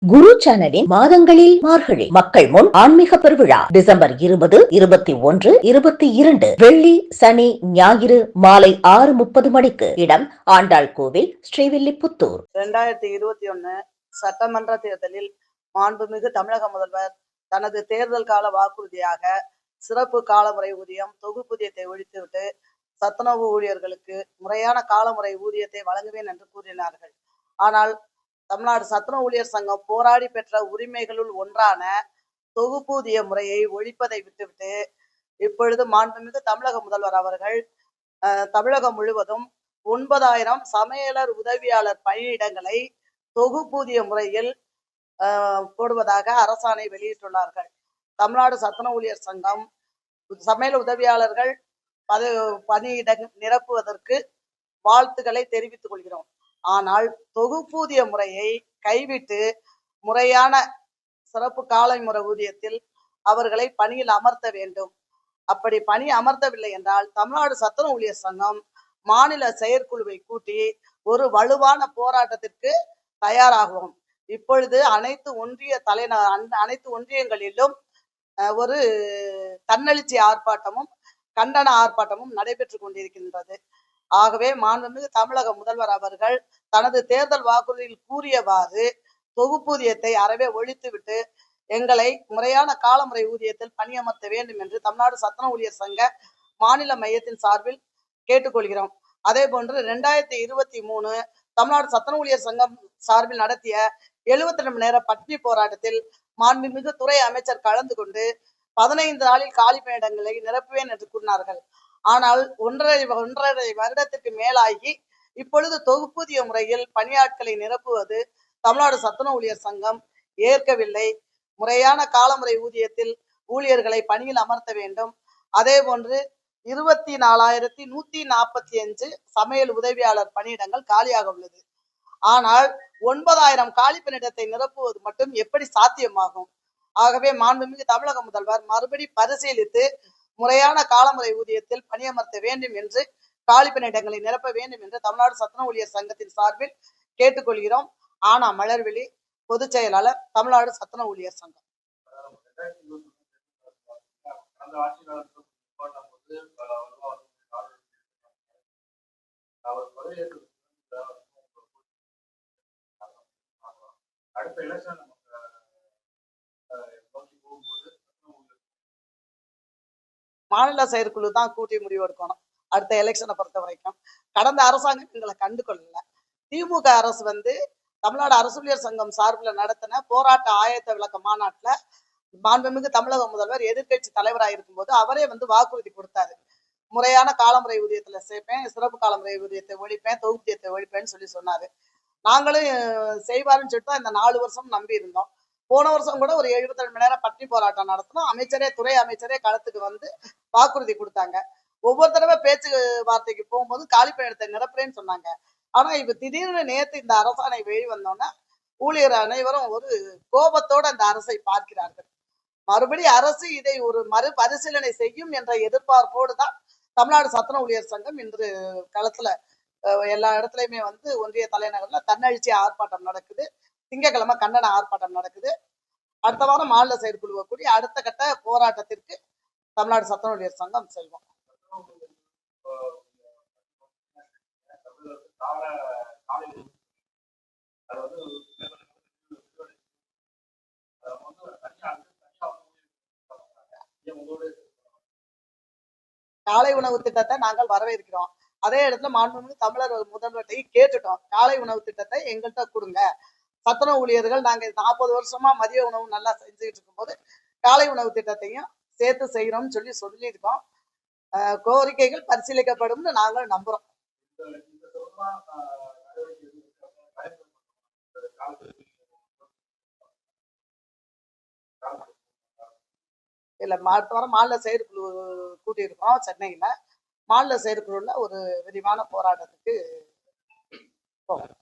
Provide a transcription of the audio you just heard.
குரு சேனலின் மாதங்களில் மார்கழி மக்கள் முன் ஆன்மீக பெருவிழா டிசம்பர் 20, 21, 22 வெள்ளி, சனி, ஞாயிறு மாலை 6:30 மணிக்கு. இடம் ஆண்டாள் கோவில், ஸ்ரீவில்லிபுத்தூர். 2021 சட்டமன்ற தேர்தலில் மாண்புமிகு தமிழக முதல்வர் தனது தேர்தல் கால வாக்குறுதியாக சிறப்பு காலமுறை ஊதியம், தொகுப்பூதியத்தை ஒழித்துவிட்டு சத்துணவு ஊழியர்களுக்கு முறையான காலமுறை ஊதியத்தை வழங்குவேன் என்று கூறினார்கள். ஆனால் தமிழ்நாடு சத்துணவு ஊழியர் சங்கம் போராடி பெற்ற உரிமைகளுள் ஒன்றான தொகுப்பூதிய முறையை ஒழிப்பதை விட்டுவிட்டு இப்பொழுது மாண்புமிகு தமிழக முதல்வர் அவர்கள் தமிழகம் முழுவதும் 9,000 சமையலர் உதவியாளர் பணியிடங்களை தொகுப்பூதிய முறையில் போடுவதாக அரசாணை வெளியிட்டுள்ளார்கள். தமிழ்நாடு சத்துணவு ஊழியர் சங்கம் சமையல் உதவியாளர்கள் பணியிடம் நிரப்புவதற்கு வாழ்த்துக்களை தெரிவித்துக் கொள்கிறோம். ஆனால் தொகுப்பூதிய முறையை கைவிட்டு முறையான சிறப்பு காலை முறை ஊதியத்தில் அவர்களை பணியில் அமர்த்த வேண்டும். அப்படி பணி அமர்த்தவில்லை என்றால் தமிழ்நாடு சத்துணவு ஊழியர் சங்கம் மாநில செயற்குழுவை கூட்டி ஒரு வலுவான போராட்டத்திற்கு தயாராகும். இப்பொழுது அனைத்து ஒன்றியங்களிலும் ஒரு தன்னெழுச்சி ஆர்ப்பாட்டமும் கண்டன ஆர்ப்பாட்டமும் நடைபெற்று கொண்டிருக்கின்றது. ஆகவே மாண்புமிகு தமிழக முதல்வர் அவர்கள் தனது தேர்தல் வாக்குறுதியில் கூறியவாறு தொகுப்பூதியத்தை அறவே ஒழித்துவிட்டு எங்களை முறையான காலமுறை ஊதியத்தில் பணியமர்த்த வேண்டும் என்று தமிழ்நாடு சத்துணவு ஊழியர் சங்க மாநில மையத்தின் சார்பில் கேட்டுக்கொள்கிறோம். அதே போன்று 2023 தமிழ்நாடு சத்துணவு ஊழியர் சங்கம் சார்பில் நடத்திய 72 மணி நேர பட்டினி போராட்டத்தில் மாண்புமிகு துறை அமைச்சர் கலந்து கொண்டு 15 நாளில் காலி பணியிடங்களை நிரப்புவேன் என்று கூறினார்கள். ஆனால் ஒன்றரை வருடத்திற்கு மேலாகி இப்பொழுது தொகுப்பூதிய முறையில் பணியாட்களை நிரப்புவது தமிழ்நாடு சத்துணவு ஊழியர் சங்கம் ஏற்கவில்லை. முறையான காலமுறை ஊதியத்தில் ஊழியர்களை பணியில் அமர்த்த வேண்டும். அதே போன்று 24,145 சமையல் உதவியாளர் பணியிடங்கள் காலியாக உள்ளது. ஆனால் 9,000 காலி பணியிடத்தை நிரப்புவது மட்டும் எப்படி சாத்தியமாகும்? ஆகவே மாண்புமிகு தமிழக முதல்வர் மறுபடி பரிசீலித்து முறையான காலமுறை ஊதியத்தில் பணியமர்த்த வேண்டும் என்று காலி பணியிடங்களை நிரப்ப வேண்டும் என்று தமிழ்நாடு சத்துணவு ஊழியர் சங்கத்தின் சார்பில் கேட்டுக்கொள்கிறோம். ஆனா மலர்விழி, பொதுச் செயலாளர், தமிழ்நாடு சத்துணவு ஊழியர் சங்கம். மாநில செயற்குழு தான் கூட்டி முடிவு எடுக்கணும். அடுத்த எலெக்ஷனை பொறுத்த வரைக்கும் கடந்த அரசாங்கம் எங்களை கண்டு கொள்ளல. திமுக அரசு தமிழ்நாடு அரசு ஊழியர் சங்கம் சார்பில் நடத்தின போராட்ட ஆயத்த விளக்க மாநாட்டுல மாண்புமிகு தமிழக முதல்வர் எதிர்கட்சி தலைவராக இருக்கும் போது அவரே வாக்குறுதி கொடுத்தாரு. முறையான காலமுறை ஊதியத்துல சேர்ப்பேன், சிறப்பு காலமுறை ஊதியத்தை ஒழிப்பேன், தொகுப்பூதியத்தை ஒழிப்பேன்னு சொன்னாரு. நாங்களும் செய்வாருன்னு சொல்லிட்டு தான் இந்த 4 வருஷம் நம்பி இருந்தோம். போன வருஷம் கூட ஒரு 72 மணி நேரம் பட்டினி போராட்டம் நடத்தணும். துறை அமைச்சரே களத்துக்கு வாக்குறுதி கொடுத்தாங்க. ஒவ்வொரு தடவை பேச்சு வார்த்தைக்கு போகும்போது காலி பணியிடத்தை நிரப்புறேன்னு சொன்னாங்க. ஆனா இப்ப திடீர்னு நேத்து இந்த அரசாணை வெளிவந்தோன்னா ஊழியர் அனைவரும் ஒரு கோபத்தோட அந்த அரசை பார்க்கிறார்கள். மறுபடி அரசு இதை ஒரு மறுபரிசீலனை செய்யும் என்ற எதிர்பார்ப்போடு தான் தமிழ்நாடு சத்துணவு ஊழியர் சங்கம் இன்று களத்துல எல்லா இடத்துலயுமே ஒன்றிய தலைநகர்ல தன்னெழுச்சி ஆர்ப்பாட்டம் நடக்குது. திங்கட்கிழமை கண்டன ஆர்ப்பாட்டம் நடக்குது. அடுத்த வாரம் மாநில செயற்குழுவை கூடி அடுத்த கட்ட போராட்டத்திற்கு தமிழ்நாடு சத்துணவு ஊழியர் சங்கம் செல்வோம். காலை உணவு திட்டத்தை நாங்கள் வரவேற்கிறோம். அதே இடத்துல மாண்புமிகு தமிழர் முதல்வர்கிட்டையும் கேட்டுட்டோம். காலை உணவு திட்டத்தை எங்கள்கிட்ட கொடுங்க. சத்துணவு ஊழியர்கள் நாங்க 40 வருஷமா மதிய உணவு நல்லா செஞ்சுக்கிட்டு இருக்கும் போது காலை உணவு திட்டத்தையும் சேர்த்து செய்யணும்னு சொல்லியிருக்கோம். கோரிக்கைகள் பரிசீலிக்கப்படும் நாங்கள் நம்புறோம். இல்ல அடுத்த வாரம் மாநில செயற்குழு கூட்டியிருக்கோம் சென்னையில. மாநில செயற்குழுல ஒரு விரிவான போராட்டத்துக்கு போவோம்.